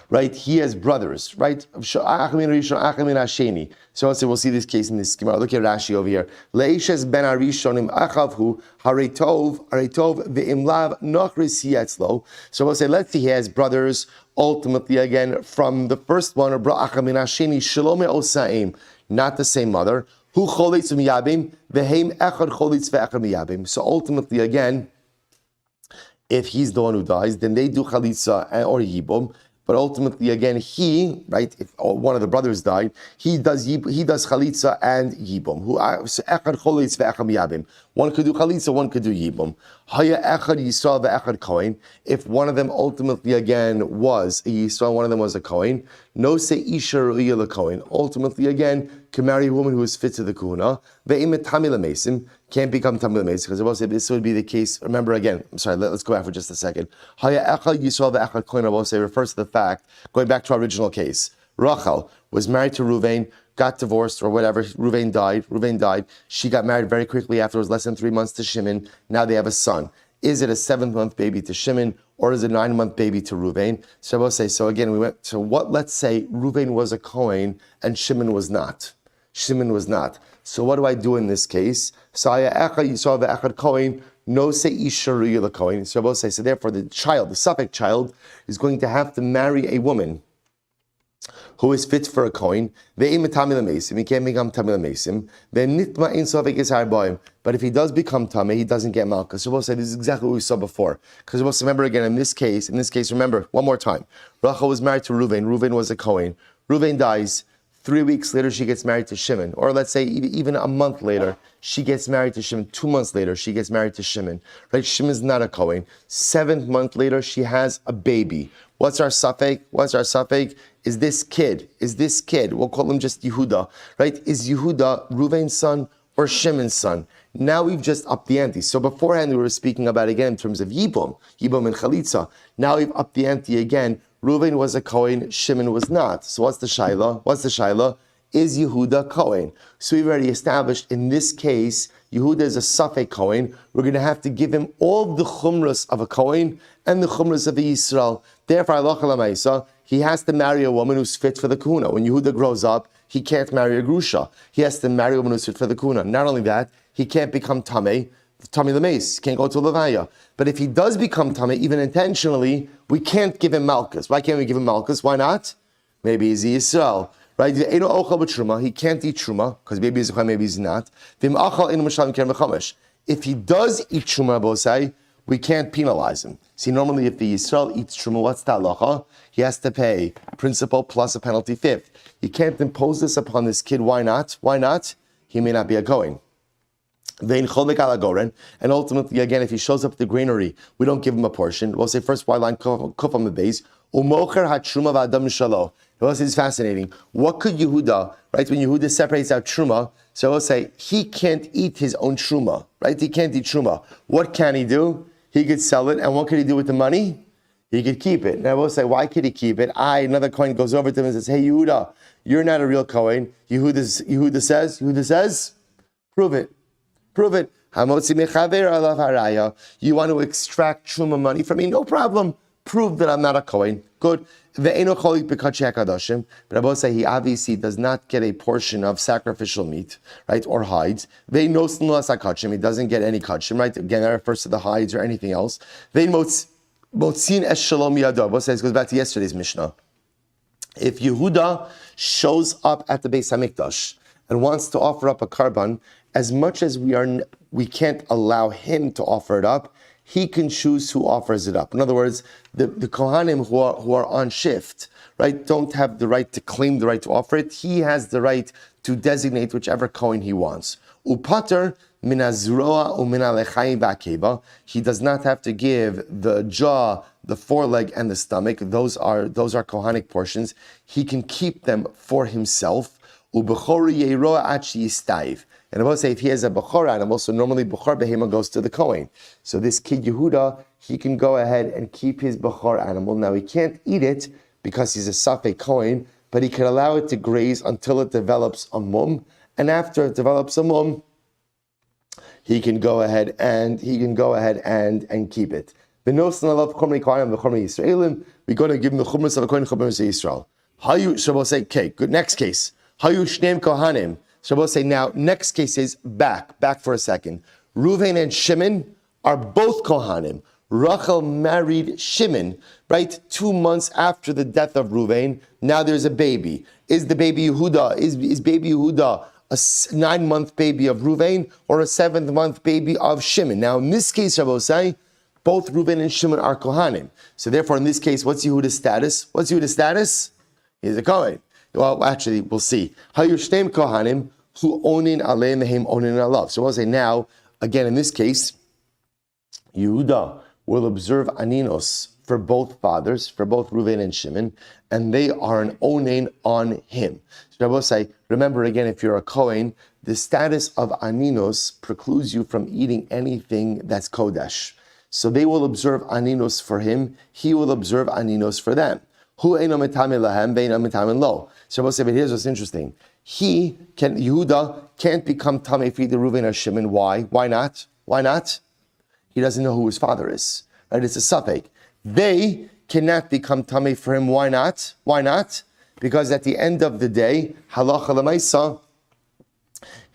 Speaker 1: Right, he has brothers. Right, acha min harishon, acha min hasheni. So we'll see this case in this schema. Look at Rashi over here. Leishes ben harishonim achavhu haretov ve'imlav nochris yetzlo. So we'll say, let's see, he has brothers. Ultimately, again, from the first one, acha min hasheni shalom osaim, not the same mother. Who cholitz miyabim veheim echad cholitz ve'echad miyabim. So ultimately, again, if he's the one who dies, then they do chalitza or yibum. But ultimately, again, he, right, if one of the brothers died, he does chalitza and yibum. Who echad cholitz ve'echad miyabim. One could do chalitza, one could do yibum. Haya echad yisrael ve'echad kohen. If one of them ultimately again was a yisrael, one of them was a kohen. No se isha ru'iyah l'kohen. Ultimately, again, can marry a woman who is fit to the kahuna. Ve'imet tamil mesim can't become tamil mesim, because I will say this would be the case. Remember again. I'm sorry. Let's go back for just a second. Haya echad yisrael ve'echad kohen. I will say refers to the fact, going back to our original case. Rachel was married to Ruvain, got divorced or whatever. Ruvain died. She got married very quickly afterwards, less than 3 months to Shimon. Now they have a son. Is it a 7-month baby to Shimon, or is it a 9-month baby to Ruvain? So I will say, so again, let's say Ruvain was a Kohen and Shimon was not. So what do I do in this case? So I saw the echad Kohen, no say isharu the Kohen. So I will say, so therefore the suffix child, is going to have to marry a woman who is fit for a coin. He can't become tamil mesim. But if he does become tamil, he doesn't get malka. So we'll say this is exactly what we saw before. Because we'll remember again in this case, remember one more time. Rachel was married to Ruvain. Ruvain was a coin. Ruvain dies. 3 weeks later, she gets married to Shimon. Or let's say even a month later, she gets married to Shimon. 2 months later, she gets married to Shimon. Right? Shimon's not a Kohen. 7th month later, she has a baby. What's our suffix? Is this kid? We'll call him just Yehuda. Right? Is Yehuda Reuven's son or Shimon's son? Now we've just upped the ante. So beforehand, we were speaking about, again, in terms of Yibum and Chalitza. Now we've upped the ante again. Reuven was a Kohen, Shimon was not. So what's the Shaila? Is Yehuda Kohen? So we've already established, in this case, Yehuda is a Safek Kohen. We're going to have to give him all the chumras of a Kohen and the chumras of a Yisrael. Therefore, halacha l'maisa, he has to marry a woman who's fit for the kahuna. When Yehuda grows up, he can't marry a grusha. He has to marry a woman who's fit for the kahuna. Not only that, he can't become tamei l'meis, can't go to levaya. But if he does become tamei, even intentionally, we can't give him malchus. Why can't we give him malchus? Why not? Maybe he's a Yisrael. Right? He can't eat truma, because maybe he's a maybe he's not. If he does eat truma, we can't penalize him. See, normally if the Yisrael eats truma, what's the halacha? He has to pay principal plus a penalty fifth. He can't impose this upon this kid. Why not? He may not be a Kohen. And ultimately, again, if he shows up at the granary, we don't give him a portion. We'll say first, why line kuf on the base? This is fascinating. What could Yehuda, right? When Yehuda separates out truma, so we'll say he can't eat his own truma, right? He can't eat truma. What can he do? He could sell it, and what could he do with the money? He could keep it. Now we'll say, why could he keep it? Another Kohen goes over to him and says, hey Yehuda, you're not a real Kohen. Yehuda says, prove it. You want to extract truma money from me? No problem. Prove that I'm not a Kohen. Good. But I will say he obviously does not get a portion of sacrificial meat, right, or hides. He doesn't get any kachim, right? Again, that refers to the hides or anything else. It goes back to yesterday's Mishnah. If Yehuda shows up at the Beis Hamikdash and wants to offer up a karban, as much as we can't allow him to offer it up, he can choose who offers it up. In other words, the Kohanim who are on shift, right, don't have the right to claim the right to offer it. He has the right to designate whichever Kohen he wants. Upater minazroa uminalechai ba'akeba. He does not have to give the jaw, the foreleg, and the stomach. Those are Kohanic portions. He can keep them for himself. Ubechori yeroa achi yistaiv. And I will say, if he has a Bechor animal, so normally Bechor Behema goes to the Kohen. So this kid Yehuda, he can go ahead and keep his Bechor animal. Now he can't eat it because he's a Safek Kohen, but he can allow it to graze until it develops a mum. And after it develops a mum, he can go ahead and keep it. We're going to give him the Chumras of a Kohen Chumras of Yisrael. Shabbos say, okay, good. Next case. Hayu Shneim Kohanim. So we'll say now, next case is back for a second. Reuven and Shimon are both Kohanim. Rachel married Shimon, right? 2 months after the death of Reuven. Now there's a baby. Is the baby Yehuda, is baby Yehuda a 9-month baby of Reuven or a 7th-month baby of Shimon? Now in this case, I will say, both Reuven and Shimon are Kohanim. So therefore, in this case, what's Yehuda's status? He's a Kohen. Well, actually, we'll see. Hayushtem Kohanim who onin alei mehem onin alav. So we'll say now, again, in this case, Yehuda will observe aninos for both fathers, for both Reuven and Shimon, and they are an onin on him. So I will say, remember again, if you're a Kohen, the status of aninos precludes you from eating anything that's kodesh. So they will observe aninos for him, he will observe aninos for them. Hu eino metamin lahem, ve'eino metamin lo. So I will say, but here's what's interesting. Yehuda can't become tamei for either Reuven or Shimon. Why? Why not? He doesn't know who his father is. Right? It's a suffix. They cannot become tamei for him. Why not? Because at the end of the day, halacha l'maisa,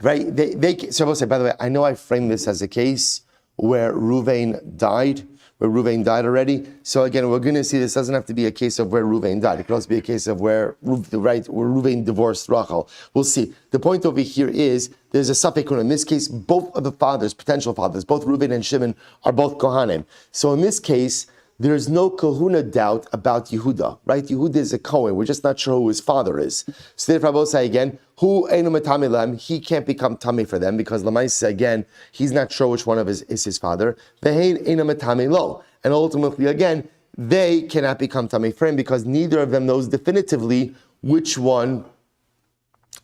Speaker 1: right? So I will say, by the way, I know I framed this as a case where Reuven died already. So again, we're going to see this doesn't have to be a case of where Reuven died. It could also be a case of where Reuven divorced Rachel. We'll see. The point over here is there's a suffix. In this case, both of the fathers, potential fathers, both Reuven and Shimon are both Kohanim. So in this case, there's no kahuna doubt about Yehuda, right? Yehuda is a Kohen. We're just not sure who his father is. So therefore, I will say again, who einu matame lem, he can't become tummy for them because Lamaisa, again, he's not sure which one of his is his father. Vehein einu matame lo. And ultimately, again, they cannot become tummy for him because neither of them knows definitively which one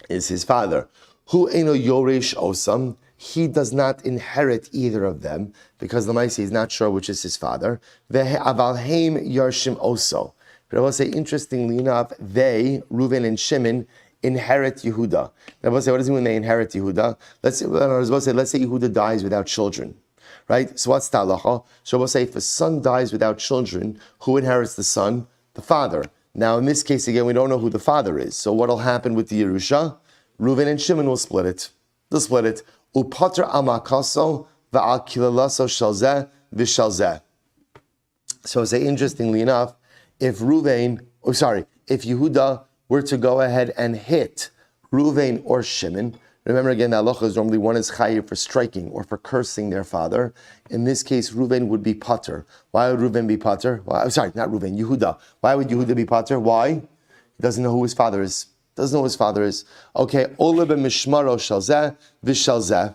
Speaker 1: is his father. Hu einu yoresh osam. He does not inherit either of them because Lamaisi is not sure which is his father. Avalheim yarshim oso. But I will say, interestingly enough, they, Reuven and Shimon, inherit Yehuda. Now, I will say, what does it mean when they inherit Yehuda? Let's say Yehuda dies without children, right? So what's the halacha? So we'll say, if a son dies without children, who inherits the son? The father. Now, in this case, again, we don't know who the father is. So what will happen with the Yerusha? Reuven and Shimon will split it. They'll split it. Upater amakaso va'al kilalaso shalzeh v'shalzeh. So say, interestingly enough, if Yehuda were to go ahead and hit Reuven or Shimon, remember again, the halacha is normally one is chayiv for striking or for cursing their father. In this case, Reuven would be pater. Why would Reuven be pater? Yehuda. Why would Yehuda be pater? Why? He doesn't know who his father is. Doesn't know who his father is. Okay, Ola b'mishmaro shalzeh v'shalzeh.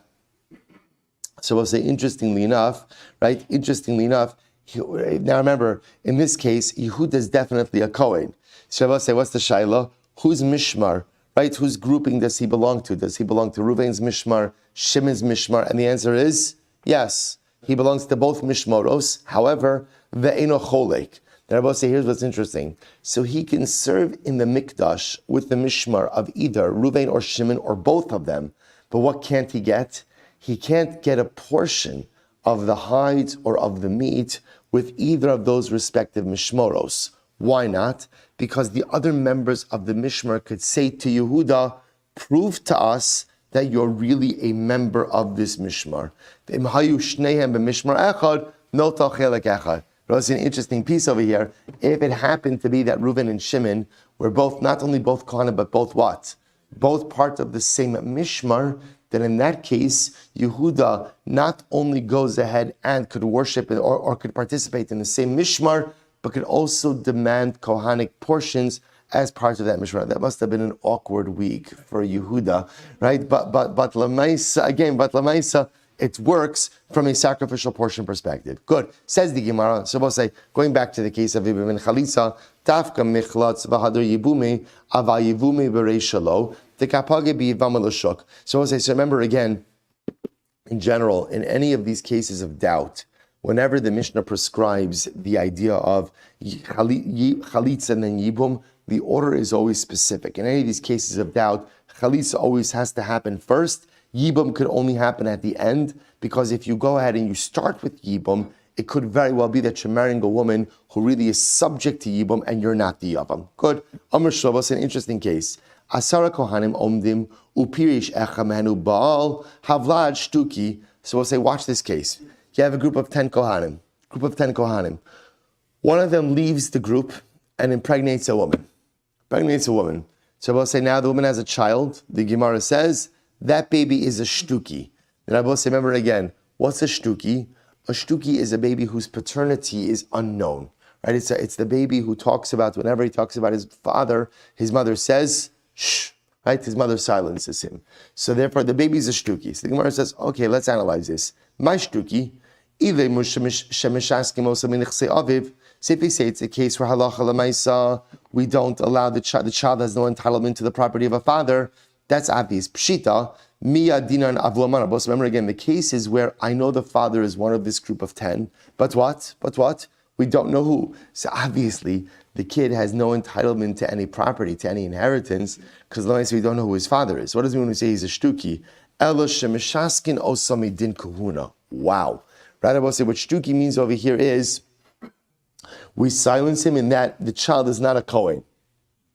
Speaker 1: So we'll say, interestingly enough, right? Now remember, in this case, Yehuda is definitely a Kohen. So we'll say, what's the shaila? Who's mishmar? Right? Whose grouping does he belong to? Does he belong to Reuven's mishmar, Shimon's mishmar? And the answer is yes. He belongs to both mishmaros. However, ve'eno cholek. Then I will say, here's what's interesting. So he can serve in the mikdash with the mishmar of either Reuven or Shimon or both of them. But what can't he get? He can't get a portion of the hides or of the meat with either of those respective mishmoros. Why not? Because the other members of the mishmar could say to Yehuda, prove to us that you're really a member of this mishmar. But it's an interesting piece over here. If it happened to be that Reuven and Shimon were both, not only both Kohanim, but both what? Both part of the same mishmar, then in that case, Yehuda not only goes ahead and could worship or could participate in the same mishmar, but could also demand Kohanic portions as part of that mishmar. That must have been an awkward week for Yehuda, right? But Lamaisa, it works from a sacrificial portion perspective. Good. Says the Gemara. So we'll say, going back to the case of Ibn Chalisa, Tafka Michlatz V'Hadar Yibumi Ava Yivumi B'Rei Shalo Tekapage B'Yivam L'Shuk. So we'll say, so remember again, in general, in any of these cases of doubt, whenever the Mishnah prescribes the idea of Chalitza and then Yibum, the order is always specific. In any of these cases of doubt, Chalitza always has to happen first. Yibum could only happen at the end, because if you go ahead and you start with Yibum, it could very well be that you're marrying a woman who really is subject to Yibum and you're not the Yavam. Good. Amr Shavas, an interesting case. Asara Kohanim Omdim Upirish Echamenu Baal Havlad Shtuki. So we'll say, watch this case. You have a group of 10 Kohanim. One of them leaves the group and impregnates a woman. So we'll say, now the woman has a child. The Gemara says, that baby is a shtuki. And I will say, remember again, what's a shtuki? A shtuki is a baby whose paternity is unknown, right? It's the baby who talks about, whenever he talks about his father, his mother says, shh, right? His mother silences him. So therefore, the baby is a shtuki. So the Gemara says, okay, let's analyze this. My shtuki, so if they say it's a case where halacha lemaisa, we don't allow the child has no entitlement to the property of a father, that's obvious. Pshita, miya dinan avu amana. But remember again, the case is where I know the father is one of this group of 10, but what? We don't know who. So obviously, the kid has no entitlement to any property, to any inheritance, because we don't know who his father is. What does it mean when we say he's a shtuki? Elo shemeshaskin osami din kahuna. Wow. Right, I will say what shtuki means over here is, we silence him in that the child is not a Kohen.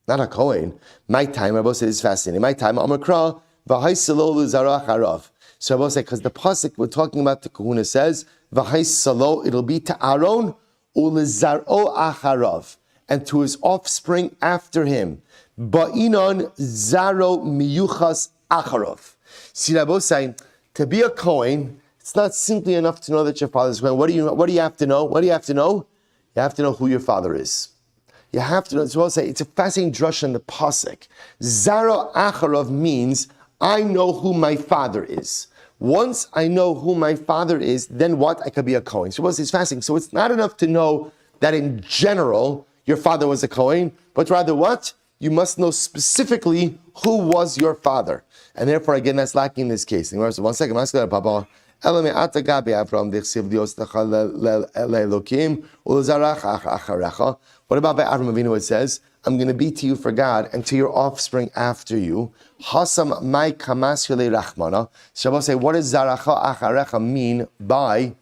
Speaker 1: Not a Kohen. My time, I will say this is fascinating. My time, Amakra, v'haisalo l'zarach harav. So I will say, because the pasuk we're talking about, the kahuna says, v'haisalo, it'll be to Aaron, u'l'zar'o acharav, and to his offspring after him. Ba'inon zaro miyuchas acharav. See, I will say, to be a Kohen, it's not simply enough to know that your father is Kohen. What do you have to know? You have to know who your father is. You have to know, as well say, it's a fascinating drush in the pasuk. Zara acharov means, I know who my father is. Once I know who my father is, then what? I could be a Kohen. So it's fascinating. So it's not enough to know that in general, your father was a Kohen, but rather what? You must know specifically who was your father. And therefore, again, that's lacking in this case. One second, Papa. What about by Avram Avinu? It says, I'm going to be to you for God and to your offspring after you. Hasam mai kamas rachmana. Shabbos say, what does zaracha acharecha mean by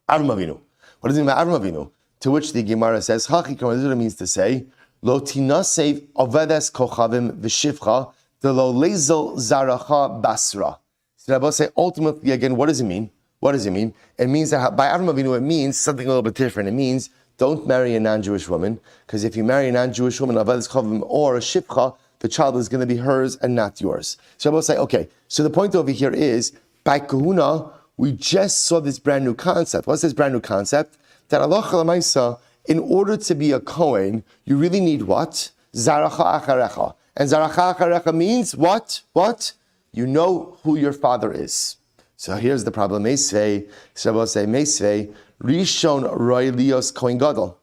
Speaker 1: Avram Avinu? What does it mean by Avram Avinu? To which the Gemara says, Hachikam, this is what it means to say, Lo tinasev ovedes kochavim v'shivcha de lo lezel zaracha basra. So Rabbi say, ultimately, again, what does it mean? What does it mean? It means that by Avram Avinu, it means something a little bit different. It means don't marry a non-Jewish woman, because if you marry a non-Jewish woman, ovedes kochavim or a shivcha, the child is going to be hers and not yours. So Rabbi say, okay, so the point over here is, by kahuna, we just saw this brand new concept. What's this brand new concept? That Allah Chalamaisa, in order to be a Kohen, you really need what? Zaracha acharecha. And zaracha acharecha means what? What? You know who your father is. So here's the problem. Meisvei, Shabbos say, Meisvei, Rishon Roy Lios Kohen Gadol.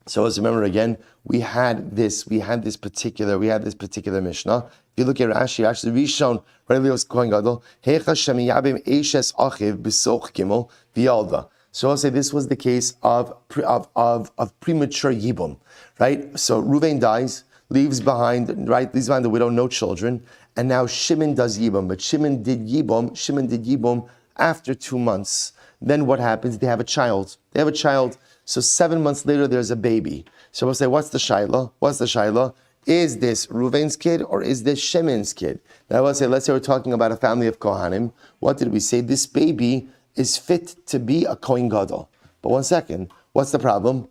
Speaker 1: So let's remember again, we had this particular Mishnah. If you look at Rashi, actually Rishon Roy Lios Kohen Gadol, Hecha Shemiyabim Eishes Achiv B'soch Gimel V'yalda. So I'll say this was the case of premature yibum, right? So Reuven dies, leaves behind the widow, no children, and now Shimon does yibum. But Shimon did yibum after 2 months. Then what happens? They have a child. So 7 months later, there's a baby. So we'll say, what's the shaila? Is this Reuven's kid or is this Shimon's kid? Now let's say we're talking about a family of Kohanim. What did we say? This baby is fit to be a Kohen Gadol. But one second, what's the problem?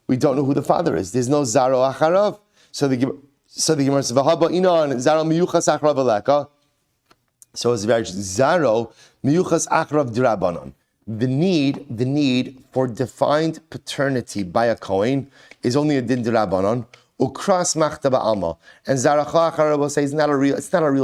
Speaker 1: We don't know who the father is. There's no Zaro Acharav. So the Gemara says, V'haba inon Zaro miyuchas acharav aleka. So it's very Zaro miyuchas acharav d'Rabbanan. The need for defined paternity by a Kohen is only a din d'Rabbanan. Ukras machta ba'alma. And Zaracha acharav will say it's not a real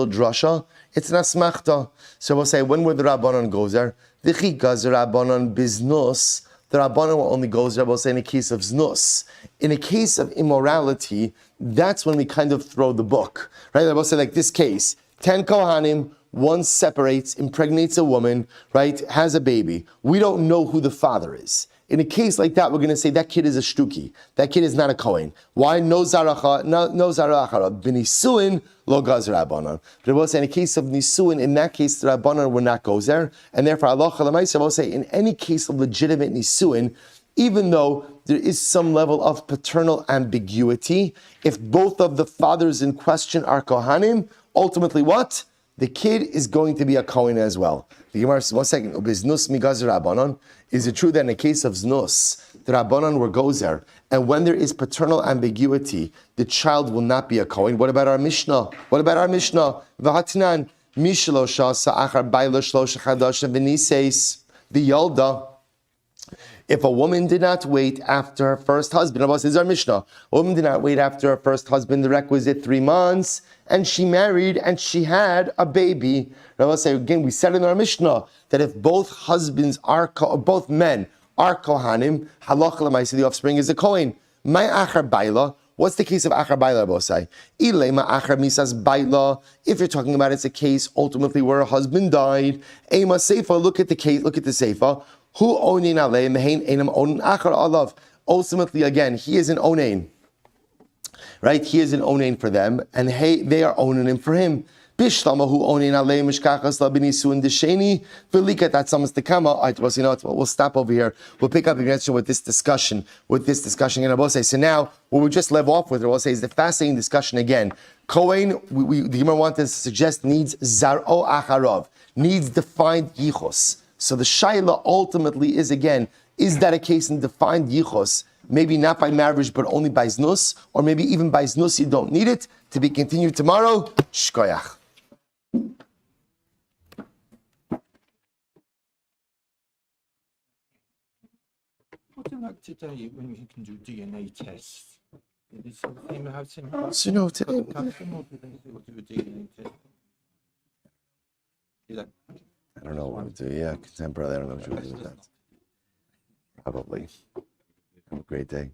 Speaker 1: drasha. It's an asmachta. So we'll say, when will the Rabbanon goes there? The chikaz Rabbanon biznus. The Rabbanon will only goes there, we'll say, in a case of znus. In a case of immorality, that's when we kind of throw the book. Right? We'll say, like this case, 10 Kohanim, one separates, impregnates a woman, right, has a baby. We don't know who the father is. In a case like that, we're going to say that kid is a shtuki. That kid is not a Kohen. Why? No zaracha, no zarachara. B'nisuin lo gaz rabbanon. But we'll say in a case of nisuin, in that case, the rabbanon will not go there. And therefore, Allah Chalamaisa will say in any case of legitimate nisuin, even though there is some level of paternal ambiguity, if both of the fathers in question are Kohanim, ultimately what? The kid is going to be a Kohen as well. The Gemara says, 1 second, Ubiznus migaz rabbanon. Is it true that in a case of znus, the rabbanon were gozer, and when there is paternal ambiguity, the child will not be a Kohen? What about our Mishnah? V'hatinan mishlosha sa'achar bayla shlosha chadasha v'niseis v'yalda. If a woman did not wait after her first husband, this is our Mishnah. A woman did not wait after her first husband the requisite 3 months, and she married and she had a baby. Rabbi say again, we said in our Mishnah that if both men are Kohanim, halacha l'maisa, the offspring is a Kohen. My achar baila. What's the case of achar baila, Rabbi say? Ilema achar misas baila. If you're talking about it's a case ultimately where a husband died. Ema seifa. Look at the case. Look at the seifa. Who onin alei mehein enam onin achar alav. Ultimately, again, he is an onain. Right? He is an onain for them, and they are onanim for him. Bishlama who onin alei mishkachas labinisu desheni v'likat atzamas tekama. We'll stop over here. We'll pick up again with this discussion. And I will say, so now what we just left off with, I will say, is the fascinating discussion again. Kohen, the Gemara wanted to suggest needs zaro acharav, needs defined yichos. So the shaila ultimately is again, is that a case in defined yichos? Maybe not by marriage, but only by znus, or maybe even by znus you don't need it. To be continued tomorrow. Shkoyach.
Speaker 2: something like today when you can do DNA tests? Is it the same how similar?
Speaker 1: So, no, today,
Speaker 2: Custom, or do they do a DNA test? Is that
Speaker 1: I don't know what to do. Yeah, contemporary. I don't know what you do with that. Probably. Have a great day.